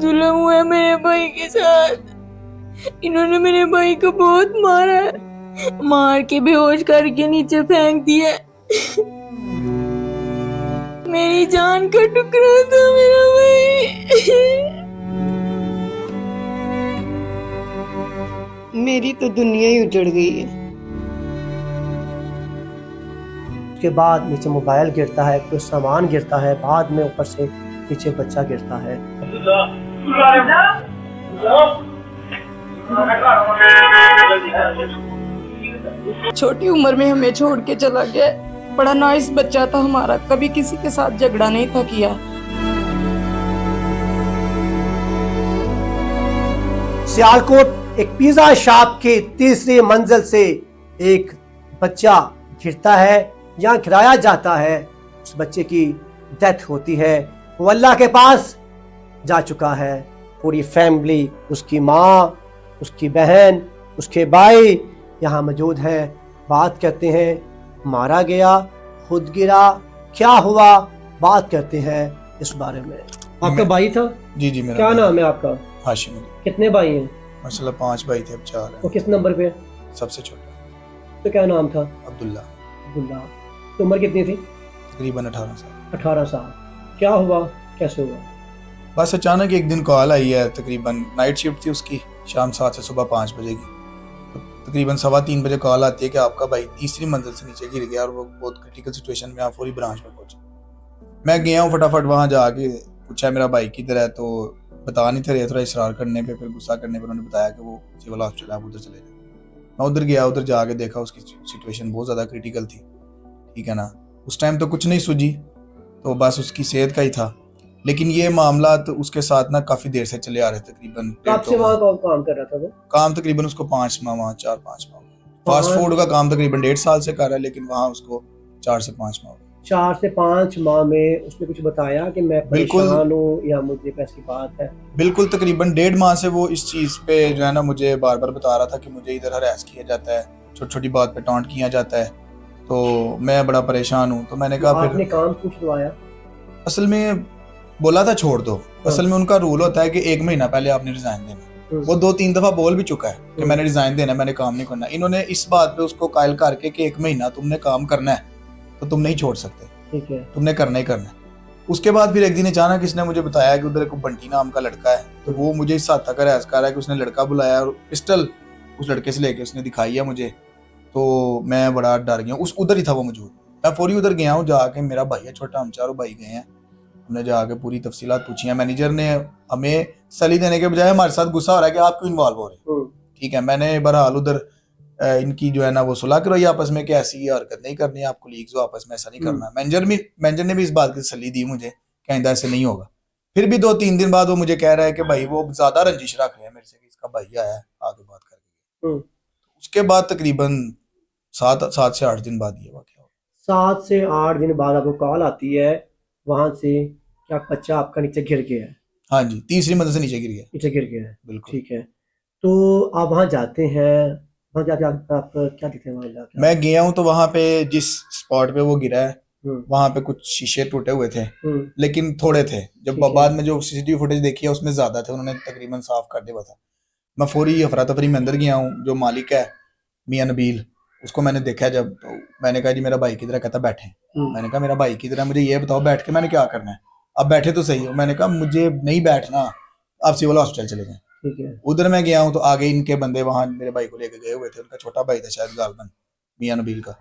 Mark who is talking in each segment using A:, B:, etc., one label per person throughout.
A: जुल्म हुआ है मेरे भाई के साथ। इन्होंने मेरे भाई को बहुत मारा है, मार के बेहोश करके नीचे फेंक दिया। मेरी जान का टुकड़ा था मेरा भाई। मेरी तो दुनिया ही उजड़ गई है।
B: उसके बाद नीचे मोबाइल गिरता है, कुछ सामान गिरता है, बाद में ऊपर से नीचे बच्चा गिरता है।
A: छोटी उम्र में हमें छोड़ के चला गया। बड़ा नाइस बच्चा था हमारा, कभी किसी के साथ झगड़ा नहीं था किया।
B: सियालकोट एक पिज्जा शॉप की तीसरी मंजिल से एक बच्चा गिरता है, यहाँ गिराया जाता है, उस बच्चे की डेथ होती है। वो अल्लाह के पास जा चुका है। पूरी फैमिली, उसकी माँ, उसकी बहन, उसके भाई यहाँ मौजूद है। बात करते हैं, मारा गया, खुद गिरा, क्या हुआ, बात करते हैं इस बारे में। आपका भाई था?
C: जी जी, मेरा
B: क्या
C: भाई।
B: नाम है आपका?
C: हाशिम अली।
B: कितने भाई हैं?
C: माशाल्लाह 5 भाई थे, अब 4
B: वो
C: हैं।
B: किस नंबर पे?
C: सबसे छोटा
B: तो क्या नाम था?
C: अब्दुल्ला,
B: अब्दुल्ला। तो उम्र कितनी थी?
C: तकरीबन 18 साल।
B: 18 साल। क्या हुआ, कैसे हुआ?
C: बस अचानक एक दिन कॉल आई है, तकरीबन नाइट शिफ्ट थी उसकी, शाम 7 से सुबह 5 बजे की। तो तकरीबन 3:15 बजे कॉल आती है कि आपका भाई तीसरी मंजिल से नीचे गिर गया और वो बहुत क्रिटिकल सिचुएशन में आप फौरी ब्रांच में पहुंचे। मैं गया हूँ, फटाफट वहाँ जाके पूछा मेरा भाई किधर है, तो बता नहीं थे रहे। थोड़ा इसरार करने पे, फिर गुस्सा करने पे उन्होंने बताया कि वो सिविल हॉस्पिटल, आप उधर चले जाए। मैं उधर गया, उधर जाके देखा उसकी सिचुएशन बहुत ज़्यादा क्रिटिकल थी। ठीक है ना, उस टाइम तो कुछ नहीं सूझी, तो बस उसकी सेहत का ही था। लेकिन ये मामला तो उसके साथ ना काफ़ी देर से चले आ रहे, तकरीबन
B: कब से वहाँ काम कर रहा था वो?
C: काम तकरीबन उसको 5 माह वहाँ, 4-5 माह। फास्ट फूड का काम तकरीबन 1.5 साल से कर रहा है, लेकिन वहाँ उसको 4 से 5 माह।
B: 4 से 5 माह में उसने कुछ बताया कि मैं
C: बिल्कुल।
B: परेशान हूँ या मुझे पैसे की बात है?
C: बिल्कुल, तकरीबन 1.5 माह से वो इस चीज़ पे जो है ना मुझे बार बार बता रहा था कि मुझे इधर हरास किया जाता है, छोटी छोटी बात पे टॉन्ट किया जाता है, तो मैं बड़ा परेशान हूँ। तो मैंने कहा
B: आपने
C: फिर
B: काम क्यों छुड़वाया?
C: असल में बोला था छोड़ दो। असल में उनका रूल होता है कि 1 महीना पहले आपने रिजाइन देना। वो 2-3 दफा बोल भी चुका है कि मैंने रिजाइन देना, मैंने काम नहीं करना। इन्होंने इस बात पे उसको कायल करके कि 1 महीना तुमने काम करना है तो तुम नहीं छोड़ सकते,
B: ठीक है।
C: तुमने करना ही करना है। उसके बाद फिर एक दिन अचानक इसने मुझे बताया कि उधर एक बंटी नाम का लड़का है, तो वो मुझे इस हद तक हरास कर रहा है कि उसने लड़का बुलाया और पिस्टल उस लड़के से लेके उसने दिखाई है मुझे। तो मैं बड़ा डर गया। उधर ही था वो मौजूद। मैं फौरी उधर गया हूँ, जाके मेरा भाई है छोटा, हम चारों भाई गए हैं, हमने जाके पूरी तफसीलात पूछी हैं। मैनेजर ने हमें सली देने के बजाय हमारे साथ गुस्सा हो रहा है कि आप क्यों इन्वॉल्व हो रहे हैं। ठीक है, मैंने बहरहाल उधर इनकी जो है ना वो सुलह करवाई आपस में कि ऐसी हरकत नहीं करनी है, आपको लीग्स हो आपस में, ऐसा नहीं करना। मैनेजर ने भी इस बात की तसल्ली दी मुझे कि आइंदा ऐसे नहीं होगा। फिर भी 2-3 दिन बाद वो मुझे कह रहा है कि भाई वो ज्यादा रंजिश रख रहे हैं मेरे से कि इसका भाई आया है आगे बात करके। उसके बाद तकरीबन 7 से 8 दिन बाद ये वाक़या हुआ।
B: 7 से 8 दिन बाद आपको कॉल आती है वहां से कि आप बच्चा आपका नीचे गिर गया है?
C: हाँ जी, तीसरी मंजिल से नीचे गिर गया।
B: नीचे गिर गया है,
C: बिल्कुल।
B: ठीक है। तो आप वहां जाते हैं, वहां जाके आप क्या देखते हैं? वहां जाके
C: मैं गया हूँ तो वहाँ पे जिस स्पॉट पे वो गिरा है वहाँ पे कुछ शीशे टूटे हुए थे, लेकिन थोड़े थे। जब
B: ठीक है।
C: बाद में जो सीसीटीवी फुटेज देखी है उसमें ज्यादा थे, उन्होंने तकरीबन साफ कर दिया था। मैं फौरी अफरा तफरी में अंदर गया हूँ। जो मालिक है मियां नबील, उसको मैंने देखा जब, तो मैंने कहा जी मेरा भाई किधर है? कहता बैठे। मैंने कहा मेरा भाई किधर है, मुझे ये बताओ बैठ के मैंने क्या करना है? अब बैठे तो सही हो। मैंने कहा मुझे नहीं बैठना, आप सिविल हॉस्पिटल चले जाएं।
B: ठीक है।
C: उधर मैं गया हूँ तो आगे इनके बंदे वहाँ मेरे भाई को लेके गए हुए थे, उनका छोटा भाई था शायद गालबन मियां नबील का।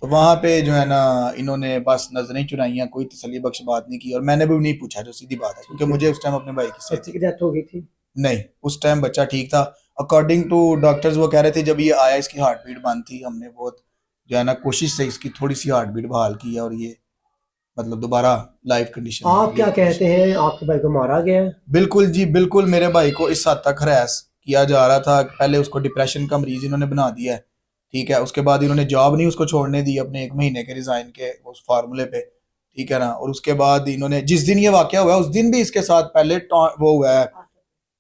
C: तो वहाँ पे जो है ना इन्होंने बस नजरें चुराइयाँ, कोई तसल्ली बख्श बात नहीं की और मैंने भी नहीं पूछा, जो सीधी बात है, क्योंकि मुझे उस टाइम अपने भाई की सेहत
B: बच्चे की डेथ हो गई थी?
C: नहीं, उस टाइम बच्चा ठीक था। अकॉर्डिंग टू डॉक्टर्स वो कह रहे थे जब ये आया इसकी हार्ट बीट बंद थी, हमने बहुत जो है ना कोशिश से इसकी थोड़ी सी हार्ट बीट बहाल की और ये मतलब दोबारा लाइफ कंडीशन।
B: आप क्या कहते हैं, आपके भाई को मारा गया है?
C: बिल्कुल जी बिल्कुल, मेरे भाई को इस हद तक हरास किया जा रहा था। पहले उसको डिप्रेशन का मरीज इन्होंने बना दिया है, ठीक है। उसके बाद इन्होंने जॉब नहीं उसको छोड़ने दी अपने 1 महीने के रिजाइन के उस फार्मूले पे, ठीक है ना। और उसके बाद इन्होंने जिस दिन ये वाकया हुआ उस दिन भी इसके साथ पहले वो हुआ है,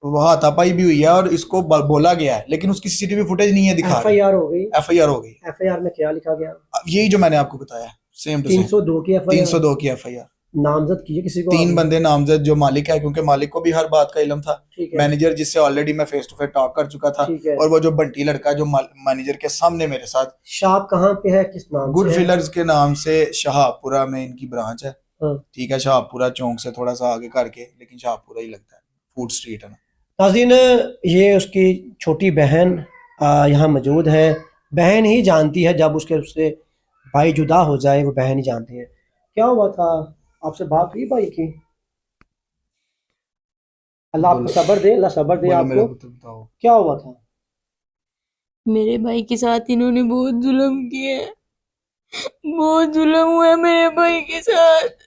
C: वो हाथापाई भी हुई है और इसको बोला गया है, लेकिन उसकी सीसीटीवी फुटेज नहीं है दिखा।
B: एफआईआर हो गई?
C: एफआईआर हो गई।
B: एफआईआर में क्या लिखा गया?
C: यही जो मैंने आपको बताया, सेम टू सेम
B: 302 की एफआईआर।
C: 302 की एफआईआर।
B: نامزد کیے کسی کو؟
C: 3 بندے نامزد جو مالک ہے، کیونکہ مالک کو بھی ہر بات کا علم تھا،
B: ٹھیک ہے
C: مینیجر جس سے آلریڈی میں فیس ٹو فیس ٹاک کر چکا تھا،
B: ٹھیک ہے.
C: اور وہ جو بنٹی لڑکا جو مینیجر کے سامنے میرے ساتھ.
B: شاپ کہاں پہ ہے، کس نام
C: گڈ
B: سے ہے؟
C: فیلرز کے نام سے شہاب پورہ میں ان کی برانچ ہے.
B: ہاں.
C: ٹھیک ہے، شہاب پورہ چونک سے تھوڑا سا آگے کر کے، لیکن شہاب پورہ ہی لگتا ہے، فوڈ اسٹریٹ ہے نا.
B: ناظرین، یہ اس کی چھوٹی بہن یہاں موجود ہے. بہن ہی جانتی ہے، جب اس سے بھائی جدا ہو جائے وہ بہن ہی جانتی ہے. کیا ہوا تھا، آپ سے بات ہوئی بھائی کی؟ اللہ آپ کو صبر دے، اللہ صبر دے آپ کو. کیا ہوا تھا؟
A: میرے بھائی کے ساتھ انہوں نے بہت ظلم کیا ہے، بہت ظلم ہوا ہے میرے بھائی کے ساتھ.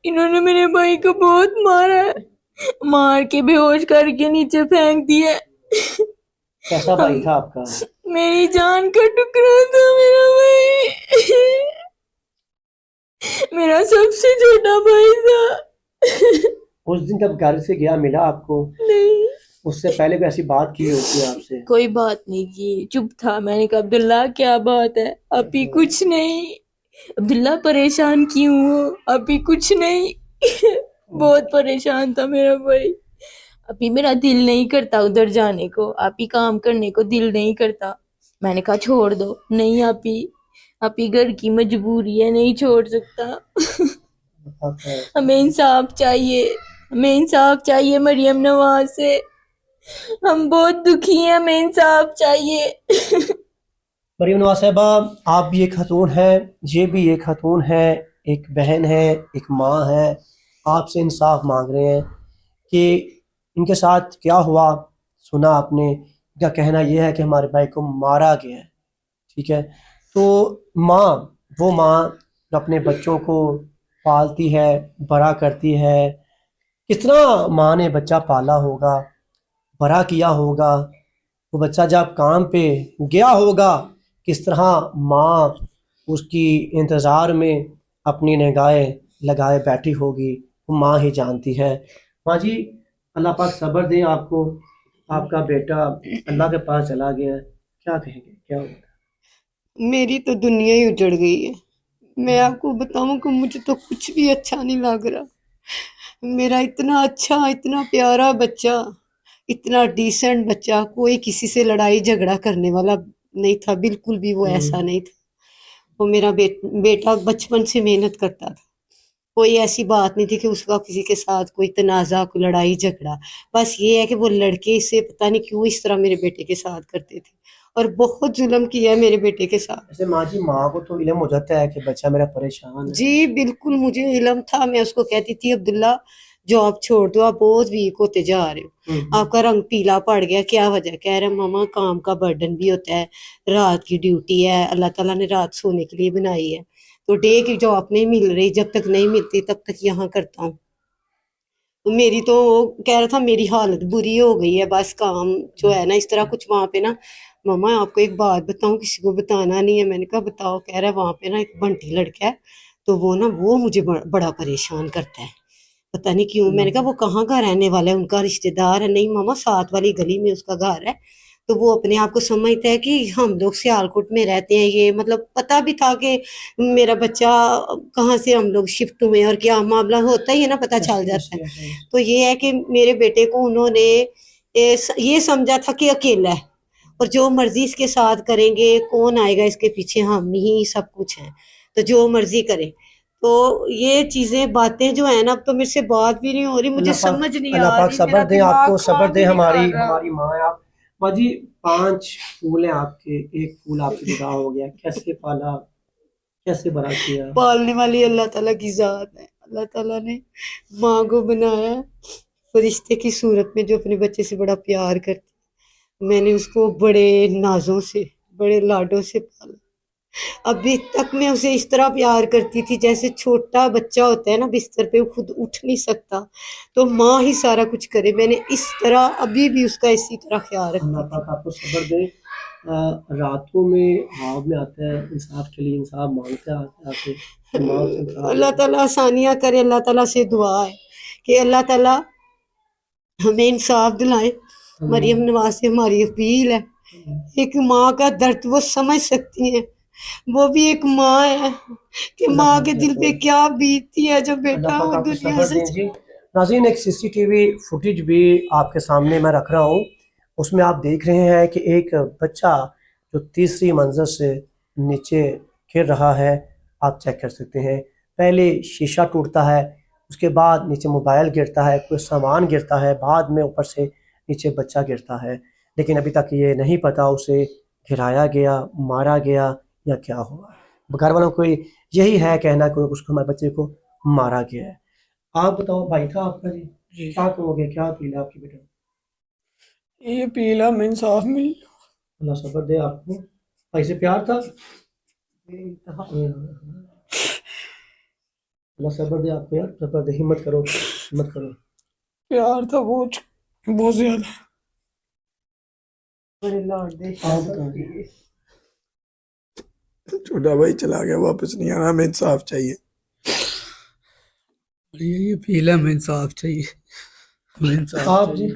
A: انہوں نے میرے بھائی کو بہت مارا ہے، مار کے بے ہوش کر کے نیچے پھینک دیا.
B: کیسا بھائی تھا آپ کا؟
A: میری جان کا ٹکڑا تھا میرا بھائی، میرا سب سے چھوٹا بھائی تھا.
B: اس دن جب گھر سے گیا ملا آپ کو؟
A: نہیں،
B: اس سے پہلے کوئی ایسی بات کی ہوتی ہے آپ سے؟
A: کوئی بات نہیں کی، چپ تھا. میں نے کہا عبداللہ کیا بات ہے؟ ابھی کچھ نہیں. عبداللہ پریشان کیوں ہو؟ ابھی کچھ نہیں. بہت پریشان تھا میرا بھائی. ابھی میرا دل نہیں کرتا ادھر جانے کو، ابھی کام کرنے کو دل نہیں کرتا. میں نے کہا چھوڑ دو. نہیں ابھی گھر کی مجبوری ہے، نہیں چھوڑ سکتا. ہمیں انصاف چاہیے، ہمیں انصاف چاہیے مریم نواز سے. ہم بہت دکھی ہیں، ہمیں انصاف چاہیے.
B: مریم نواز صاحبہ، آپ بھی ایک خاتون ہیں، یہ بھی ایک خاتون ہے، ایک بہن ہے، ایک ماں ہے. آپ سے انصاف مانگ رہے ہیں کہ ان کے ساتھ کیا ہوا. سنا آپ نے، ان کا کہنا یہ ہے کہ ہمارے بھائی کو مارا گیا ہے. ٹھیک ہے، تو وہ ماں جو اپنے بچوں کو پالتی ہے، بڑا کرتی ہے، کس طرح ماں نے بچہ پالا ہوگا، بڑا کیا ہوگا. وہ بچہ جب کام پہ گیا ہوگا، کس طرح ماں اس کی انتظار میں اپنی نگاہیں لگائے بیٹھی ہوگی، وہ ماں ہی جانتی ہے. ماں جی، اللہ پاک صبر دے آپ کو. آپ کا بیٹا اللہ کے پاس چلا گیا ہے، کیا کہیں گے، کیا ہوگا؟
D: میری تو دنیا ہی اجڑ گئی ہے. میں آپ کو بتاؤں کہ مجھے تو کچھ بھی اچھا نہیں لگ رہا. میرا اتنا اچھا، اتنا پیارا بچہ، اتنا ڈیسنٹ بچہ، کوئی کسی سے لڑائی جھگڑا کرنے والا نہیں تھا، بالکل بھی وہ ایسا نہیں تھا. وہ میرا بیٹا بچپن سے محنت کرتا تھا. کوئی ایسی بات نہیں تھی کہ اس کا کسی کے ساتھ کوئی تنازع، کوئی لڑائی جھگڑا. بس یہ ہے کہ وہ لڑکے سے پتہ نہیں کیوں اس طرح میرے بیٹے کے ساتھ کرتے تھے، اور بہت ظلم کیا ہے میرے بیٹے کے ساتھ.
B: ایسے ماں جی، ماں کو تو علم ہو جاتا ہے کہ بچہ میرا پریشان ہے.
D: جی بالکل مجھے علم تھا. میں اس کو کہتی تھی عبداللہ جاب چھوڑ دو، آپ بہت ویک ہوتے جا رہے ہو، آپ کا رنگ پیلا پڑ گیا. کیا وجہ؟ کہہ رہے ماما کام کا برڈن بھی ہوتا ہے، رات کی ڈیوٹی ہے، اللہ تعالیٰ نے رات سونے کے لیے بنائی ہے، تو ڈے کی جاب نہیں مل رہی، جب تک نہیں ملتی تب تک یہاں کرتا ہوں. میری تو کہہ رہا تھا میری حالت بری ہو گئی ہے، بس کام جو ہے نا اس طرح کچھ. وہاں پہ نا ماما آپ کو ایک بات بتاؤں، کسی کو بتانا نہیں ہے. میں نے کہا بتاؤ. کہہ رہا ہے وہاں پہ نا ایک بنٹی لڑکا ہے، تو وہ مجھے بڑا پریشان کرتا ہے، پتہ نہیں کیوں. میں نے کہا وہ کہاں کا رہنے والا ہے، ان کا رشتہ دار ہے؟ نہیں ماما، 7 والی گلی میں اس کا گھر ہے. تو وہ اپنے آپ کو سمجھتا ہے کہ ہم لوگ سیالکوٹ میں رہتے ہیں. یہ مطلب پتہ بھی تھا کہ میرا بچہ کہاں سے ہم لوگ شفٹ ہوئے اور کیا معاملہ ہوتا ہی ہے نا، پتہ چل جاتا ہے. تو یہ ہے کہ میرے بیٹے کو انہوں نے یہ سمجھا تھا کہ اکیلا ہے، اور جو مرضی اس کے ساتھ کریں گے، کون آئے گا اس کے پیچھے، ہم ہی سب کچھ ہیں، تو جو مرضی کرے. تو یہ چیزیں باتیں جو ہیں نا، اب تو میرے سے بات بھی نہیں ہو رہی، مجھے سمجھ نہیں
B: اللہ
D: آ
B: پاک
D: رہی.
B: صبر دیں آپ کو، صبر دیں.
D: ہماری
B: ہماری ماں ہے آپ. ماں جی، 5 پھول ہیں آپ کے، ایک پھول آپ سے جدا ہو گیا، کیسے پالا، کیسے بڑا کیا؟
D: پالنے والی اللہ تعالیٰ کی ذات ہے. اللہ تعالیٰ نے ماں کو بنایا فرشتے کی صورت میں، جو اپنے بچے سے بڑا پیار کرتی. میں نے اس کو بڑے نازوں سے، بڑے لاڈوں سے پالا. ابھی تک میں اسے اس طرح پیار کرتی تھی جیسے چھوٹا بچہ ہوتا ہے نا، بستر پہ خود اٹھ نہیں سکتا تو ماں ہی سارا کچھ کرے. میں نے اس طرح ابھی بھی اس کا اسی طرح خیال رکھتی
B: اللہ
D: تھی.
B: پاک آپ کو صبر دے. راتوں میں خواب میں آتا ہے انصاف کے لیے، انصاف مانگتا ہے آ کے.
D: اللہ تعالیٰ آسانیاں کرے. اللہ تعالیٰ سے دعا ہے کہ اللہ تعالیٰ ہمیں انصاف دلائے. مریم نواز سے ہماری اپیل ہے، ایک ماں کا درد وہ سمجھ سکتی ہیں वो भी एक माँ है कि माँ के दिल पे क्या बीतती है जब बेटा
B: अल्लाह पाक
D: वो
B: आपको
D: दुनिया
B: सब्र
D: से
B: दें जी। नाज़रीन, एक सीसीटीवी फुटेज भी आपके सामने मैं रख रहा हूँ। उसमें आप देख रहे हैं कि एक बच्चा जो तीसरी मंजिल से नीचे गिर रहा है, आप चेक कर सकते हैं। पहले शीशा टूटता है, उसके बाद नीचे मोबाइल गिरता है, कोई सामान गिरता है, बाद में ऊपर से नीचे बच्चा गिरता है। लेकिन अभी तक ये नहीं पता उसे गिराया गया, मारा गया या क्या हुआ। घर वालों को यही है कहना कि उसको, हमारे बच्चे को मारा गया है। आप बताओ, भाई था आपका जी,
E: जी
B: क्या कहोगे, क्या अपील है आपकी बेटा?
E: ये पीला में इंसाफ मिल।
B: अल्लाह सब्र दे आपको। भाई से प्यार था, अल्लाह सब्र दे आपको यार, सब्र दे, हिम्मत करो, हिम्मत करो।
E: प्यार था बहुत ज्यादा।
B: आप बताओ।
E: छोटा भाई चला गया, वापस नहीं आना, हमें इंसाफ चाहिए। ये पीला में इंसाफ चाहिए, हमें इंसाफ
B: आप जी?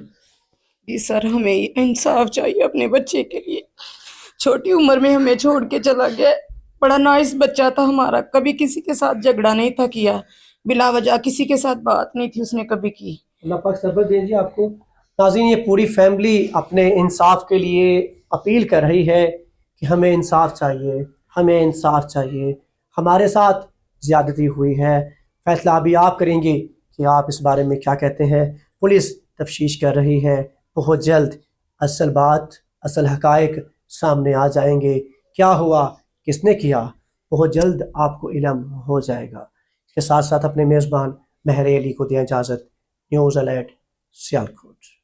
F: जी सर, हमें इंसाफ चाहिए अपने बच्चे के लिए। छोटी उम्र में हमें छोड़ के चला गया। बड़ा नाइस बच्चा था हमारा, कभी किसी के साथ झगड़ा नहीं था किया, बिला वजह किसी के साथ बात नहीं थी उसने कभी की।
B: अल्लाह पाक सब्र दे जी आपको। नाज़रीन, ये पूरी फैमिली अपने इंसाफ के लिए अपील कर रही है कि हमें इंसाफ चाहिए, हमें इंसाफ चाहिए, हमारे साथ ज़्यादती हुई है। फैसला अभी आप करेंगे कि आप इस बारे में क्या कहते हैं। पुलिस तफ्तीश कर रही है, बहुत जल्द असल बात, असल हक़ाइक़ सामने आ जाएंगे। क्या हुआ, किसने किया, बहुत जल्द आपको इल्म हो जाएगा। इसके साथ साथ अपने मेज़बान महर अली को दें इजाज़त। News alert, Sialkot.